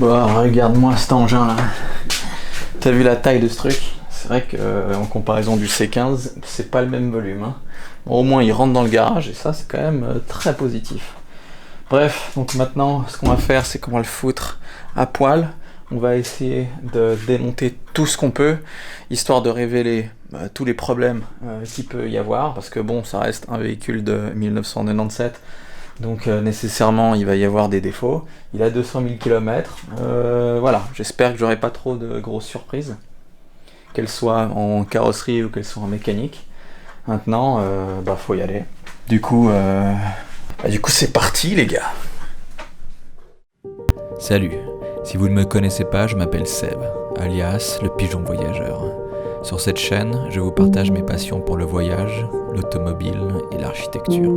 Bon, regarde-moi cet engin là. T'as vu la taille de ce truc? C'est vrai que en comparaison du C15, c'est pas le même volume. Hein. Bon, au moins il rentre dans le garage et ça c'est quand même très positif. Bref, donc maintenant ce qu'on va faire c'est qu'on va le foutre à poil. On va essayer de démonter tout ce qu'on peut, histoire de révéler tous les problèmes qu'il peut y avoir, parce que bon, ça reste un véhicule de 1997, donc nécessairement il va y avoir des défauts. Il a 200 000 km, voilà, j'espère que j'aurai pas trop de grosses surprises, qu'elles soient en carrosserie ou qu'elles soient en mécanique. Maintenant, faut y aller. Du coup c'est parti les gars. Salut, si vous ne me connaissez pas, je m'appelle Seb, alias le pigeon voyageur. Sur cette chaîne, je vous partage mes passions pour le voyage, l'automobile et l'architecture.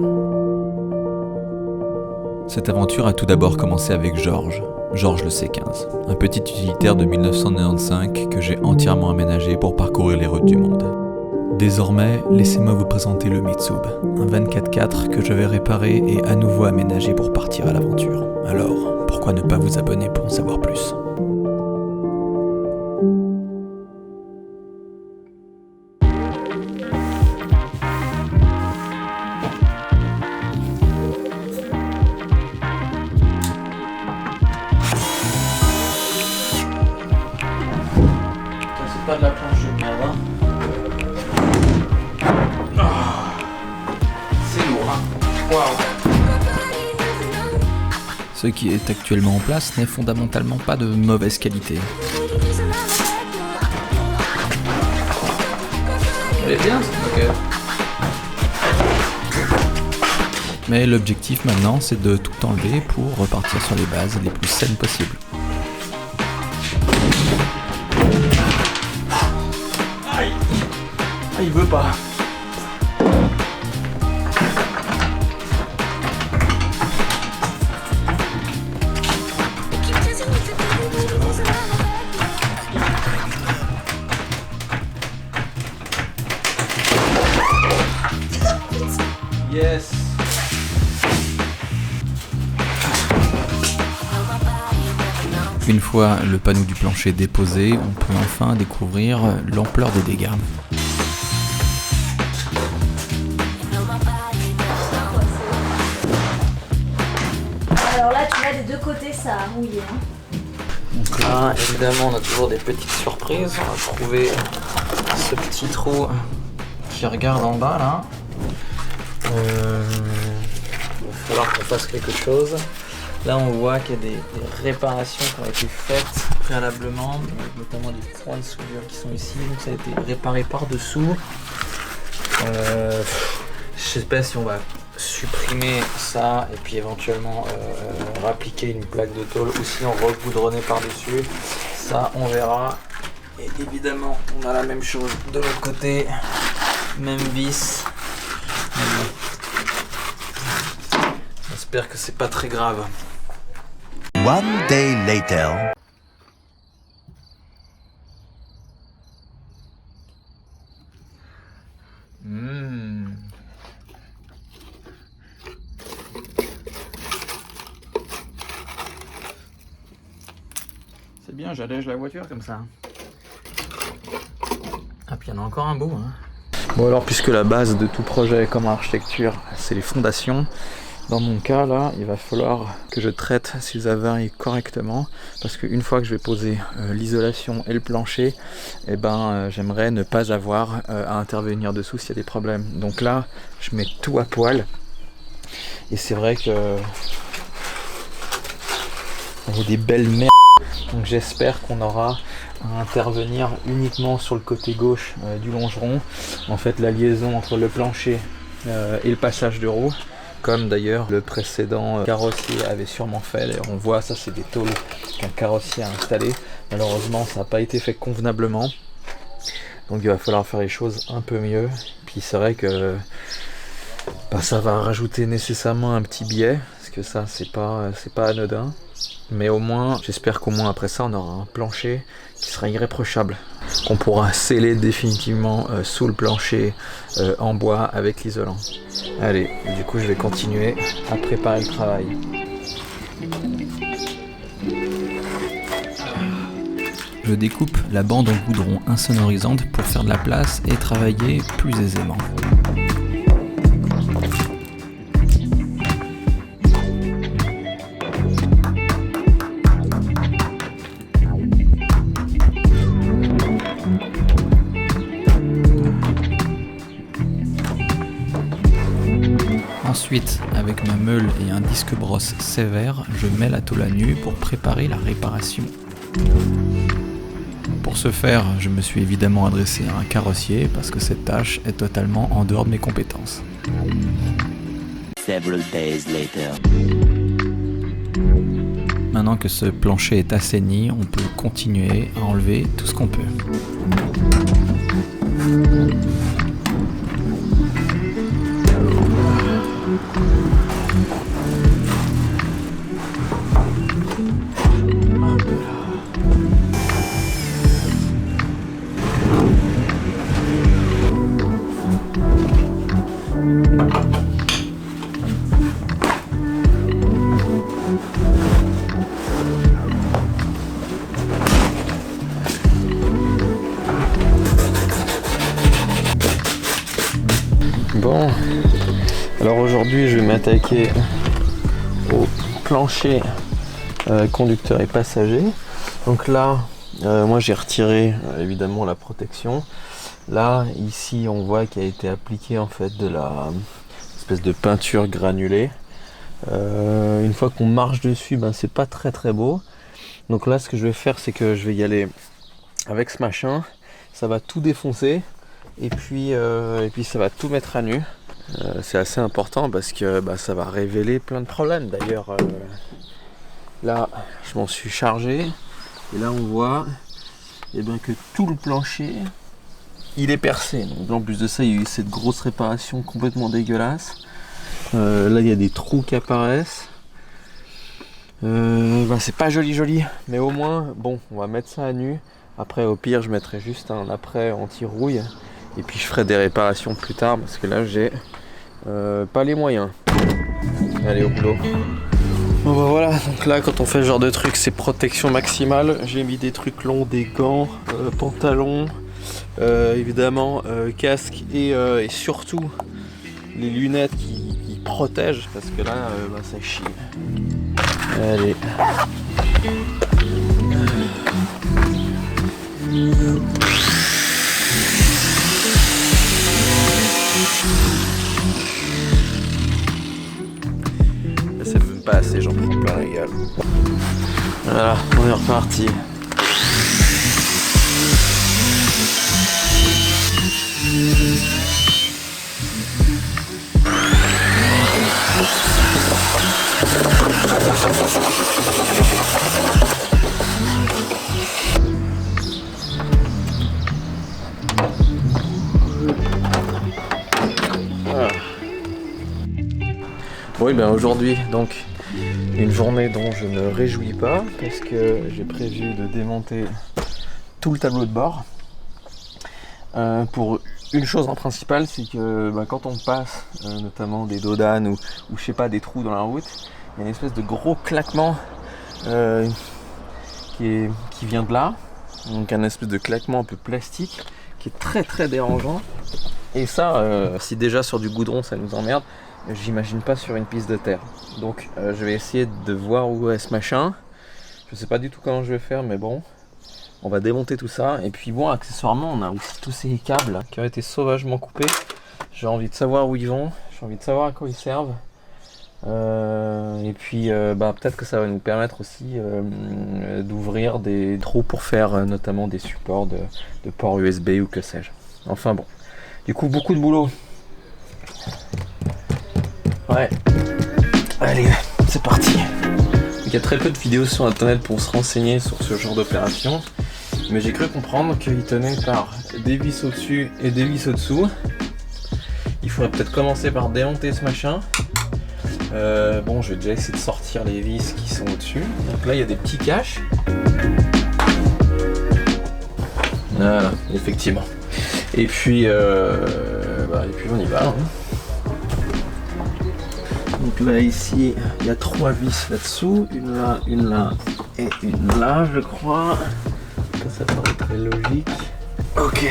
Cette aventure a tout d'abord commencé avec Georges le C15, un petit utilitaire de 1995 que j'ai entièrement aménagé pour parcourir les routes du monde. Désormais, laissez-moi vous présenter le Mitsub, un 24/4 que je vais réparer et à nouveau aménager pour partir à l'aventure. Alors, pourquoi ne pas vous abonner pour en savoir plus ? C'est pas de la planche de merde, hein. C'est lourd, hein. Waouh. Ce qui est actuellement en place n'est fondamentalement pas de mauvaise qualité. Elle est bien, ok. Mais l'objectif maintenant, c'est de tout enlever pour repartir sur les bases les plus saines possibles. Aïe. Ah, il veut pas. Yes. Une fois le panneau du plancher déposé, on peut enfin découvrir l'ampleur des dégâts. Alors là, tu vois, des deux côtés, ça a rouillé. Hein. Donc là, évidemment, on a toujours des petites surprises. On va trouver ce petit trou qui regarde en bas là. Il va falloir qu'on fasse quelque chose. Là, on voit qu'il y a des réparations qui ont été faites préalablement, avec notamment des points de soudure qui sont ici. Donc ça a été réparé par-dessous. Je sais pas si on va supprimer ça et puis éventuellement rappliquer une plaque de tôle ou sinon regoudronner par-dessus. Ça, on verra. Et évidemment, on a la même chose de l'autre côté. Même vis. J'espère que c'est pas très grave. One day later. C'est bien, j'allège la voiture comme ça. Ah, puis il y en a encore un bout. Hein. Bon alors, puisque la base de tout projet comme architecture, c'est les fondations, dans mon cas là, il va falloir que je traite ces avaries correctement, parce qu'une fois que je vais poser l'isolation et le plancher, j'aimerais ne pas avoir à intervenir dessous s'il y a des problèmes. Donc là, je mets tout à poil, et c'est vrai que il y a des belles merdes. Donc j'espère qu'on aura à intervenir uniquement sur le côté gauche du longeron. En fait, la liaison entre le plancher et le passage de roue, comme d'ailleurs le précédent carrossier avait sûrement fait. D'ailleurs, on voit, ça c'est des tôles qu'un carrossier a installées. Malheureusement, ça n'a pas été fait convenablement. Donc il va falloir faire les choses un peu mieux. Puis c'est vrai que ça va rajouter nécessairement un petit biais, parce que ça c'est pas anodin. Mais au moins, j'espère qu'au moins après ça, on aura un plancher qui sera irréprochable, qu'on pourra sceller définitivement sous le plancher en bois avec l'isolant. Allez, du coup, je vais continuer à préparer le travail. je découpe la bande en goudron insonorisante pour faire de la place et travailler plus aisément. Ensuite, avec ma meule et un disque brosse sévère, je mets la tôle à nu pour préparer la réparation. Pour ce faire, je me suis évidemment adressé à un carrossier parce que cette tâche est totalement en dehors de mes compétences. Several days later. Maintenant que ce plancher est assaini, on peut continuer à enlever tout ce qu'on peut. Bon, alors aujourd'hui je vais m'attaquer au plancher conducteur et passager. Donc là, moi j'ai retiré évidemment la protection. Là, ici on voit qu'il a été appliqué en fait de la espèce de peinture granulée. Une fois qu'on marche dessus, ben c'est pas très beau. Donc là ce que je vais faire, c'est que je vais y aller avec ce machin. Ça va tout défoncer. Et puis ça va tout mettre à nu. C'est assez important parce que ça va révéler plein de problèmes. D'ailleurs, là, je m'en suis chargé. Et là, on voit que tout le plancher, il est percé. Donc, en plus de ça, il y a eu cette grosse réparation complètement dégueulasse. Là, il y a des trous qui apparaissent. C'est pas joli, mais au moins, bon, on va mettre ça à nu. Après, au pire, je mettrai juste un après anti-rouille. Et puis je ferai des réparations plus tard parce que là j'ai pas les moyens. Allez au boulot. Bon voilà, donc là quand on fait ce genre de truc c'est protection maximale. J'ai mis des trucs longs, des gants, pantalons, évidemment casque et surtout les lunettes qui protègent parce que là ça chie. Allez. C'est même pas assez, j'en prends plein la gueule. Voilà, on est reparti. Oui, aujourd'hui, donc, une journée dont je ne me réjouis pas parce que j'ai prévu de démonter tout le tableau de bord pour une chose en principal, c'est que quand on passe notamment des dodanes ou je sais pas, des trous dans la route, il y a une espèce de gros claquement qui vient de là, donc un espèce de claquement un peu plastique qui est très dérangeant. Et ça, si déjà sur du goudron ça nous emmerde, j'imagine pas sur une piste de terre. Donc je vais essayer de voir où est ce machin. Je sais pas du tout comment je vais faire, mais bon, on va démonter tout ça. Et puis bon, accessoirement, on a aussi tous ces câbles là, qui ont été sauvagement coupés. J'ai envie de savoir où ils vont, j'ai envie de savoir à quoi ils servent. Et puis peut-être que ça va nous permettre aussi d'ouvrir des trous pour faire notamment des supports de ports USB ou que sais-je. Enfin bon, du coup beaucoup de boulot. Ouais, allez, c'est parti. Il y a très peu de vidéos sur internet pour se renseigner sur ce genre d'opération, mais j'ai cru comprendre qu'il tenait par des vis au-dessus et des vis au-dessous. Il faudrait peut-être commencer par démonter ce machin. Bon, je vais déjà essayer de sortir les vis qui sont au-dessus. Donc là, il y a des petits caches. Voilà, effectivement. Et puis on y va. Hein. Donc là, ici, il y a 3 vis là-dessous. Une là et une là, je crois. ça paraît logique. Ok.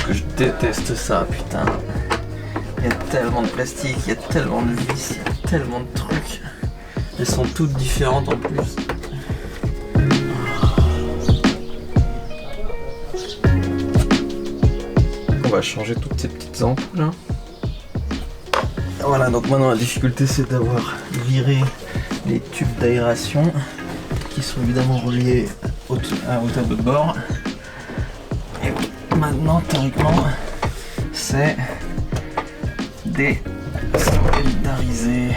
Je déteste ça, putain. Il y a tellement de plastique, il y a tellement de vis, il y a tellement de trucs. Elles sont toutes différentes en plus. On va changer toutes ces petites ampoules. Hein. Voilà, donc maintenant la difficulté c'est d'avoir viré les tubes d'aération qui sont évidemment reliés au tableau de bord. Et maintenant, théoriquement, c'est désolidariser.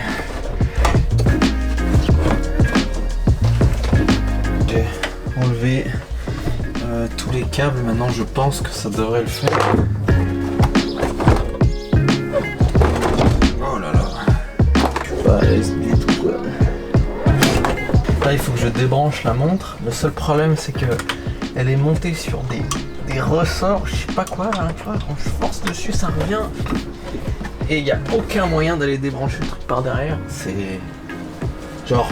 J'ai enlevé tous les câbles. Maintenant, je pense que ça devrait le faire. Oh là là. Je suis pas à l'aise du tout, quoi. Là, il faut que je débranche la montre. Le seul problème, c'est que elle est montée sur des ressorts, je sais pas quoi, là, tu vois, quand je force dessus, ça revient. Et il n'y a aucun moyen d'aller débrancher le truc par derrière. C'est... genre...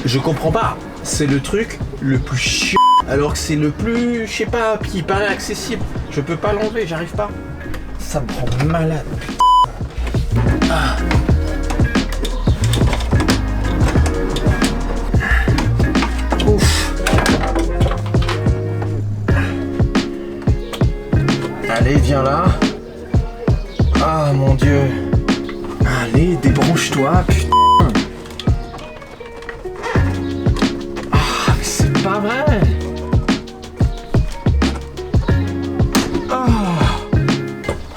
je comprends pas. C'est le truc le plus chiant, alors que c'est le plus, je sais pas, qui paraît accessible. Je peux pas l'enlever, j'arrive pas. Ça me rend malade, putain. Ah. Ouf. Allez, viens là. Ah mon dieu. Allez, débranche-toi, putain. Ah, mais c'est pas vrai. Ah.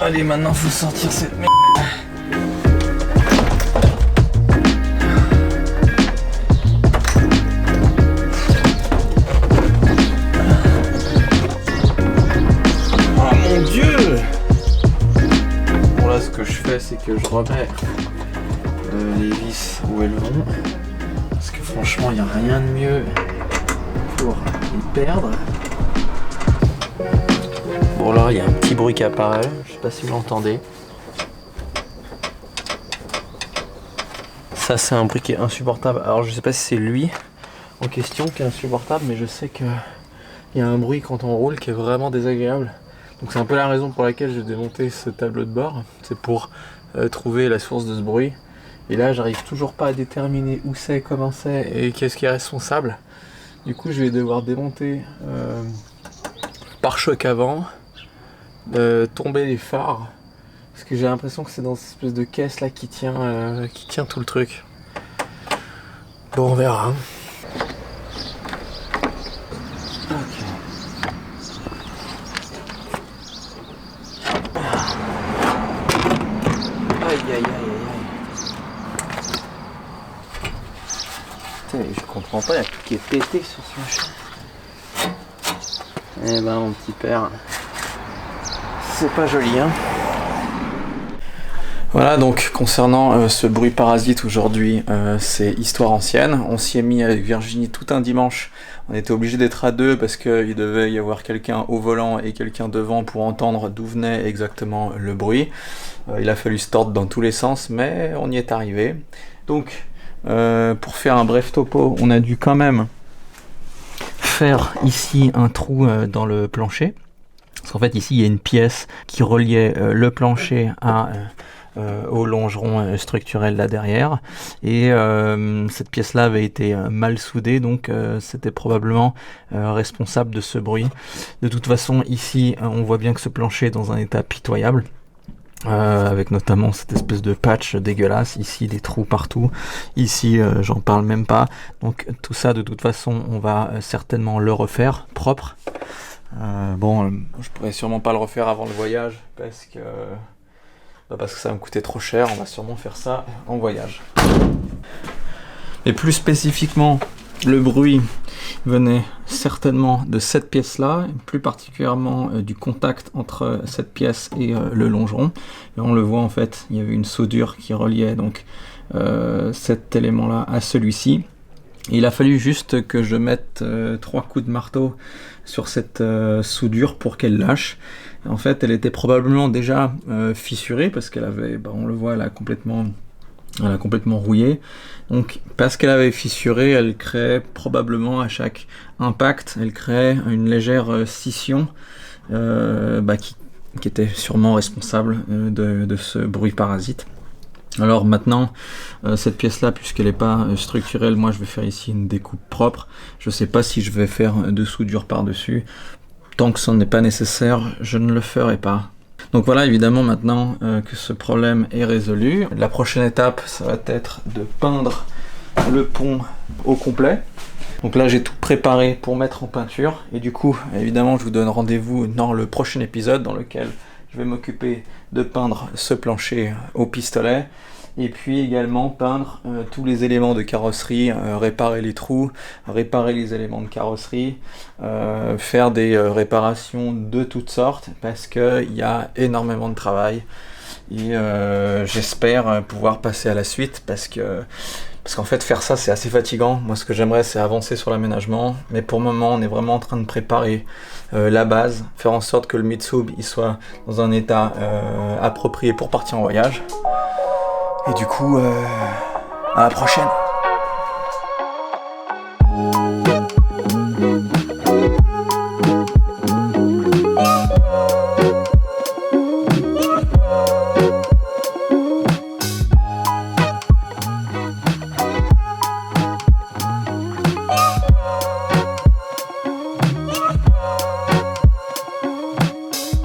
Allez, maintenant faut sortir cette merde. C'est que je remets les vis où elles vont, parce que franchement il n'y a rien de mieux pour les perdre. Bon là il y a un petit bruit qui apparaît, je sais pas si vous l'entendez. Ça c'est un bruit qui est insupportable. Alors je sais pas si c'est lui en question qui est insupportable, mais je sais que il y a un bruit quand on roule qui est vraiment désagréable. Donc c'est un peu la raison pour laquelle j'ai démonté ce tableau de bord, c'est pour trouver la source de ce bruit. Et là j'arrive toujours pas à déterminer où c'est, comment c'est et qu'est-ce qui est responsable. Du coup je vais devoir démonter le pare-choc avant, tomber les phares, parce que j'ai l'impression que c'est dans cette espèce de caisse là qui tient tout le truc. Bon on verra. Hein. Aïe aïe aïe aïe aïe. Putain, je comprends pas, il y a tout qui est pété sur ce machin. Eh ben mon petit père, c'est pas joli hein. Voilà donc concernant ce bruit parasite aujourd'hui, c'est histoire ancienne. On s'y est mis avec Virginie tout un dimanche. On était obligé d'être à deux parce qu'il devait y avoir quelqu'un au volant et quelqu'un devant pour entendre d'où venait exactement le bruit. Il a fallu se tordre dans tous les sens, mais on y est arrivé. Donc, pour faire un bref topo, on a dû quand même faire ici un trou dans le plancher. Parce qu'en fait, ici, il y a une pièce qui reliait le plancher au longeron structurel là derrière. Et cette pièce-là avait été mal soudée, donc c'était probablement responsable de ce bruit. De toute façon, ici, on voit bien que ce plancher est dans un état pitoyable. Avec notamment cette espèce de patch dégueulasse, ici des trous partout, ici j'en parle même pas, donc tout ça de toute façon on va certainement le refaire propre. Bon, je pourrais sûrement pas le refaire avant le voyage parce que ça va me coûter trop cher, on va sûrement faire ça en voyage. Et plus spécifiquement Le bruit venait certainement de cette pièce-là, plus particulièrement du contact entre cette pièce et le longeron. Et on le voit en fait, il y avait une soudure qui reliait donc cet élément-là à celui-ci. Et il a fallu juste que je mette 3 coups de marteau sur cette soudure pour qu'elle lâche. En fait, elle était probablement déjà fissurée parce qu'elle avait, on le voit, elle a complètement rouillé. Donc, parce qu'elle avait fissuré, elle créait probablement à chaque impact, elle créait une légère scission qui était sûrement responsable de ce bruit parasite. Alors maintenant, cette pièce-là, puisqu'elle n'est pas structurelle, moi je vais faire ici une découpe propre. Je ne sais pas si je vais faire de soudure par-dessus. Tant que ce n'est pas nécessaire, je ne le ferai pas. Donc voilà, évidemment maintenant que ce problème est résolu, la prochaine étape, ça va être de peindre le pont au complet. Donc là, j'ai tout préparé pour mettre en peinture. Et du coup, évidemment, je vous donne rendez-vous dans le prochain épisode dans lequel je vais m'occuper de peindre ce plancher au pistolet. Et puis également peindre tous les éléments de carrosserie, réparer les trous, réparer les éléments de carrosserie, faire des réparations de toutes sortes parce qu'il y a énormément de travail. Et j'espère pouvoir passer à la suite parce qu'en fait faire ça c'est assez fatigant. Moi ce que j'aimerais c'est avancer sur l'aménagement, mais pour le moment on est vraiment en train de préparer la base, faire en sorte que le Mitsub il soit dans un état approprié pour partir en voyage. Et du coup, à la prochaine.